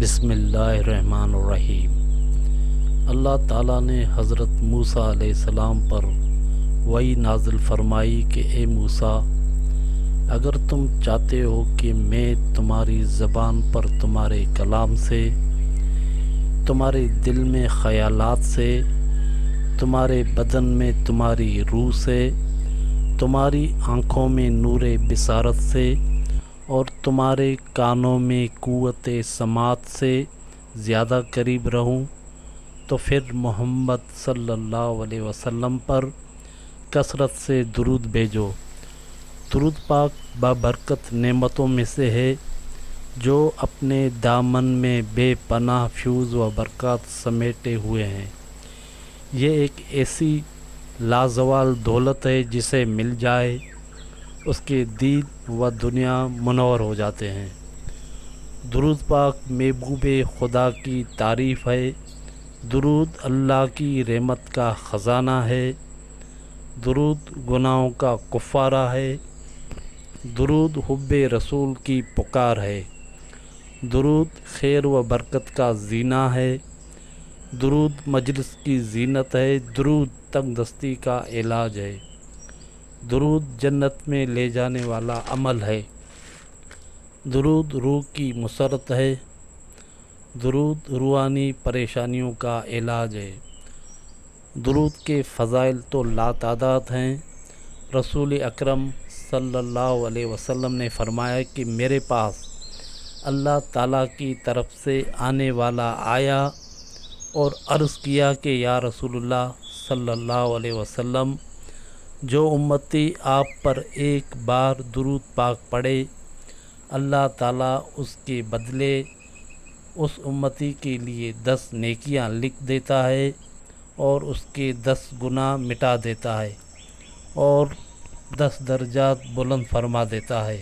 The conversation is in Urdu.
بسم اللہ الرحمن الرحیم۔ اللہ تعالیٰ نے حضرت موسیٰ علیہ السلام پر وحی نازل فرمائی کہ اے موسیٰ، اگر تم چاہتے ہو کہ میں تمہاری زبان پر تمہارے کلام سے، تمہارے دل میں خیالات سے، تمہارے بدن میں تمہاری روح سے، تمہاری آنکھوں میں نور بصارت سے اور تمہارے کانوں میں قوت سماعت سے زیادہ قریب رہوں تو پھر محمد صلی اللہ علیہ وسلم پر کثرت سے درود بھیجو۔ درود پاک بابرکت نعمتوں میں سے ہے جو اپنے دامن میں بے پناہ فیوز و برکات سمیٹے ہوئے ہیں۔ یہ ایک ایسی لازوال دولت ہے جسے مل جائے اس کے دین و دنیا منور ہو جاتے ہیں۔ درود پاک محبوب خدا کی تعریف ہے، درود اللہ کی رحمت کا خزانہ ہے، درود گناہوں کا کفارہ ہے، درود حب رسول کی پکار ہے، درود خیر و برکت کا زینہ ہے، درود مجلس کی زینت ہے، درود تنگ دستی کا علاج ہے، درود جنت میں لے جانے والا عمل ہے، درود روح کی مسرت ہے، درود روحانی پریشانیوں کا علاج ہے۔ درود کے فضائل تو لاتعداد ہیں۔ رسول اکرم صلی اللہ علیہ وسلم نے فرمایا کہ میرے پاس اللہ تعالیٰ کی طرف سے آنے والا آیا اور عرض کیا کہ یا رسول اللہ صلی اللہ علیہ وسلم، جو امتی آپ پر ایک بار درود پاک پڑھے، اللہ تعالیٰ اس کے بدلے اس امتی کے لیے 10 نیکیاں لکھ دیتا ہے اور اس کے 10 گناہ مٹا دیتا ہے اور 10 درجات بلند فرما دیتا ہے۔